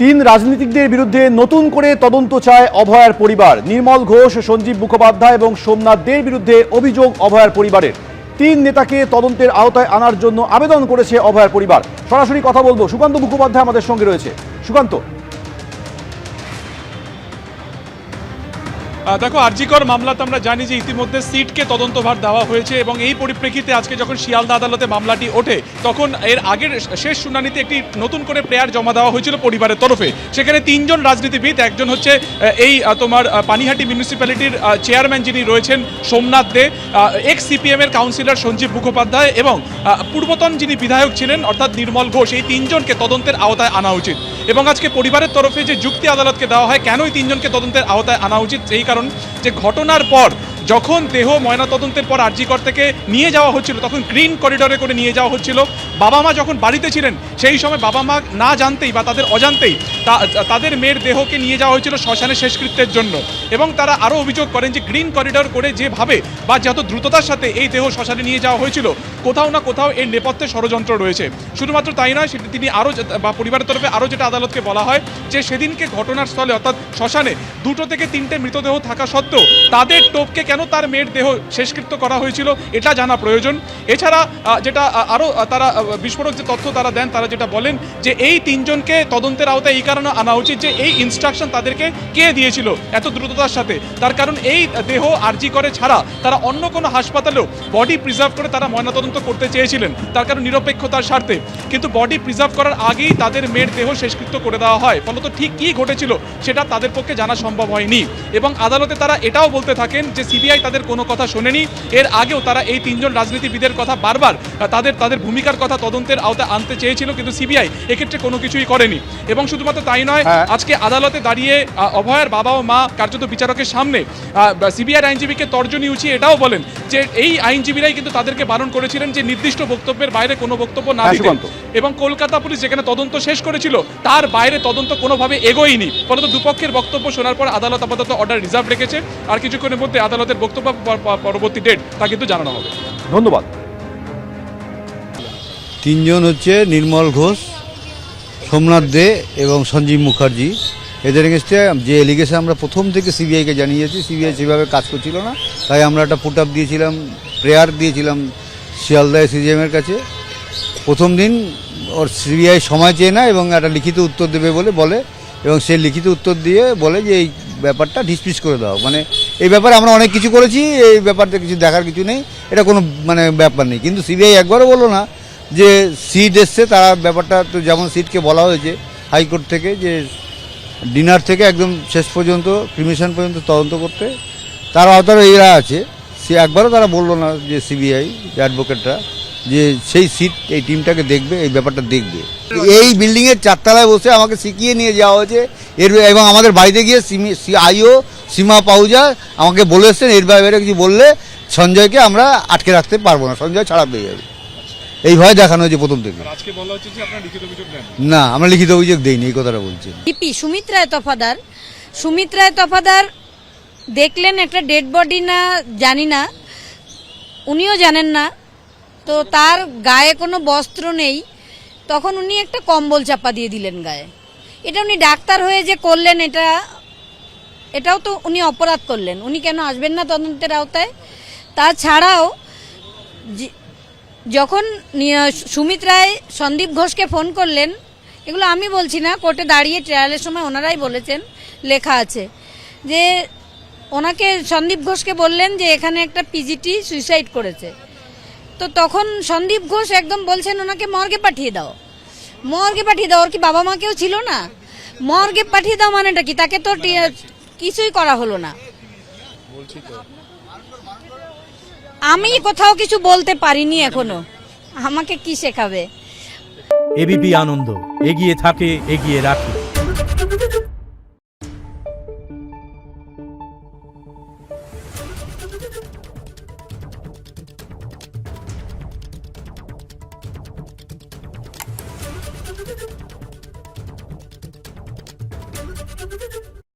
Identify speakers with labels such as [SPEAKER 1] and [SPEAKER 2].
[SPEAKER 1] তিন রাজনীতিকদের বিরুদ্ধে নতুন করে তদন্ত চায় অভয়ার পরিবার। নির্মল ঘোষ, সঞ্জীব মুখোপাধ্যায় এবং সোমনাথ দের বিরুদ্ধে অভিযোগ অভয়ার পরিবারের। তিন নেতাকে তদন্তের আওতায় আনার জন্য আবেদন করেছে অভয়ার পরিবার। সরাসরি কথা বলবো, সুকান্ত মুখোপাধ্যায় আমাদের সঙ্গে রয়েছে। সুকান্ত,
[SPEAKER 2] দেখো, আরজিকর মামলাতে আমরা জানি যে ইতিমধ্যে সিটকে তদন্তভার দেওয়া হয়েছে এবং এই পরিপ্রেক্ষিতে আজকে যখন শিয়ালদা আদালতে মামলাটি ওঠে তখন এর আগের শেষ শুনানিতে একটি নতুন করে প্রেয়ার জমা দেওয়া হয়েছিল পরিবারের তরফে। সেখানে তিনজন রাজনীতিবিদ, একজন হচ্ছে এই তোমার পানিহাটি মিউনিসিপ্যালিটির চেয়ারম্যান যিনি রয়েছেন সোমনাথ দে, এক্স সিপিএম এর কাউন্সিলর সঞ্জীব মুখোপাধ্যায় এবং পূর্বতন যিনি বিধায়ক ছিলেন অর্থাৎ নির্মল ঘোষ, এই তিনজনকে তদন্তের আওতায় আনা উচিত। এবং আজকে পরিবারের তরফে যে যুক্তি আদালতকে দেওয়া হয় কেন এই তিনজনকে তদন্তের আওতায় আনা উচিত, সেই কারণ যে ঘটনার পর যখন দেহ ময়নাতদন্তের পর আরজিকর থেকে নিয়ে যাওয়া হচ্ছিল তখন গ্রিন করিডোরে করে নিয়ে যাওয়া হচ্ছিল। বাবা মা যখন বাড়িতে ছিলেন সেই সময় বাবা মা না জানতেই বা তাদের অজান্তেই তাদের মেয়ের দেহকে নিয়ে যাওয়া হয়েছিল শ্মশানে শেষকৃত্যের জন্য। এবং তারা আরও অভিযোগ করেন যে গ্রিন করিডোর করে যেভাবে বা যত দ্রুততার সাথে এই দেহ শ্মশানে নিয়ে যাওয়া হয়েছিল কোথাও না কোথাও এর নেপথ্যে ষড়যন্ত্র রয়েছে। শুধুমাত্র তাই নয়, সেটি তিনি আরও বা পরিবারের তরফে আরও যেটা আদালতকে বলা হয় যে সেদিনকে ঘটনার স্থলে অর্থাৎ শ্মশানে 2 থেকে 3টে মৃতদেহ থাকা সত্ত্বেও তাদের টোপকে কেন তার মেয়ের দেহ শেষকৃত্য করা হয়েছিল এটা জানা প্রয়োজন। এছাড়া যেটা আরও তারা বিস্ফোরক যে তথ্য তারা দেন, তারা যেটা বলেন যে এই তিনজনকে তদন্তের আওতায় এই কারণে আনা উচিত যে এই ইনস্ট্রাকশন তাদেরকে কে দিয়েছিল এত দ্রুততার সাথে। তার কারণ এই দেহ আরজিকরে ছাড়া তারা অন্য কোনো হাসপাতালেও বডি প্রিজার্ভ করে তারা ময়নাতদন্ত করতে চেয়েছিলেন, তার কারণ নিরপেক্ষতার স্বার্থে। কিন্তু বডি প্রিজার্ভ করার আগেই তাদের মেয়ের দেহ শেষকৃত্য করে দেওয়া হয়, ফলত ঠিক কী ঘটেছিল সেটা তাদের পক্ষে জানা সম্ভব হয়নি। এবং আদালতে তারা এটাও বলতে থাকেন যে সিবিআই তাদের কোনো কথা শোনেনি। এর আগেও তারা এই তিনজন রাজনীতিবিদের কথা বারবার তাদের ভূমিকার কথা তদন্তের আওতায় আনতে চেয়েছিল, কিন্তু সিবিআই এক্ষেত্রে কোনো কিছুই করেনি। এবং শুধুমাত্র তাই নয়, আজকে আদালতে দাঁড়িয়ে অভয়ার বাবা ও মা কার্যত বিচারকের সামনে সিবিআই আইনজীবীকে তর্জনী উঁচিয়ে এটাও বলেন যে এই আইনজীবীরাই কিন্তু তাদেরকে বারণ করেছিলেন যে নির্দিষ্ট বক্তব্যের বাইরে কোনো বক্তব্য না দিতে। এবং কলকাতা পুলিশ যেখানে তদন্ত শেষ করেছিল তার বাইরে তদন্ত কোনোভাবে এগোয়নি। ফলত দুপক্ষের বক্তব্য শোনার পর আদালত আপাতত অর্ডার রিজার্ভ রেখেছে। আর কিছুক্ষণের মধ্যে আদালতের বক্তব্য পরবর্তী ডেট তা কিন্তু জানানো হবে।
[SPEAKER 1] ধন্যবাদ।
[SPEAKER 3] তিনজন হচ্ছে নির্মল ঘোষ, সোমনাথ দে এবং সঞ্জীব মুখার্জি। এদের এগেনস্টে যে এলিগেশন আমরা প্রথম থেকে সিবিআইকে জানিয়েছি, সিবিআই সেভাবে কাজ করছিল না, তাই আমরা একটা পুট আপ দিয়েছিলাম, প্রেয়ার দিয়েছিলাম শিয়ালদা সিজিএমের কাছে। প্রথম দিন ওর সিবিআই সময় চেয়ে না এবং একটা লিখিত উত্তর দেবে বলে এবং সেই লিখিত উত্তর দিয়ে বলে যে এই ব্যাপারটা ডিসমিস করে দাও। মানে এই ব্যাপারে আমরা অনেক কিছু করেছি, এই ব্যাপারটা কিছু দেখার কিছু নেই, এটা কোনো ব্যাপার নেই। কিন্তু সিবিআই একবারও বললো না যে সিট এসছে, তারা ব্যাপারটা তো যেমন সিটকে বলা হয়েছে হাইকোর্ট থেকে যে ডিনার থেকে একদম শেষ পর্যন্ত ক্রিমিশন পর্যন্ত তদন্ত করতে, তার আওতায় এরা আছে। সে একবারও তারা বললো না যে সিবিআই অ্যাডভোকেটরা যে সেই সিট এই টিমটাকে দেখবে, এই ব্যাপারটা দেখবে। এই বিল্ডিংয়ের 4 তলায় বসে আমাকে শিখিয়ে নিয়ে যাওয়া হয়েছে এবং আমাদের বাড়িতে গিয়ে আইও সীমা পাউজা আমাকে বলে এসছেন এর বাইরে কিছু বললে সঞ্জয়কে আমরা আটকে রাখতে পারবো না, সঞ্জয় ছাড়া পেয়ে যাবে, এই ভয় দেখানো হয়েছে প্রথম থেকে। না, আমরা লিখিত অভিযোগ দেইনি, এই কথাটা বলছি।
[SPEAKER 4] সুমিত রায় তফাদার দেখলেন একটা ডেড বডি না জানি না, উনিও জানেন না, তো তার গায়ে কোনো বস্ত্র নেই, তখন উনি একটা কম্বল চাপা দিয়ে দিলেন গায়ে। এটা উনি ডাক্তার হয়ে যে করলেন এটাও তো উনি অপরাধ করলেন। উনি কেন আসবেন না তদন্তের আওতায়? তাছাড়াও যখন সুমিত রায় সন্দীপ ঘোষকে ফোন করলেন, এগুলো আমি বলছি না, কোর্টে দাঁড়িয়ে ট্রায়ালের সময় ওনারাই বলেছেন, লেখা আছে যে ওনাকে সন্দীপ ঘোষকে বললেন যে এখানে একটা পিজিটি সুইসাইড করেছে। তো তখন সন্দীপ ঘোষ একদম বলছেন ওনাকে মর্গে পাঠিয়ে দাও, মর্গে পাঠিয়ে দাও। ওর কি বাবা মা কেউ ছিল না? মর্গে পাঠিয়ে দাও মানেটা কি? তাকে তো কিছুই করা হলো না। আমি কোথাও কিছু বলতে পারিনি এখনো, আমাকে কি শেখাবে?
[SPEAKER 5] এবিপি আনন্দ, এগিয়ে থাকে, এগিয়ে রাখে।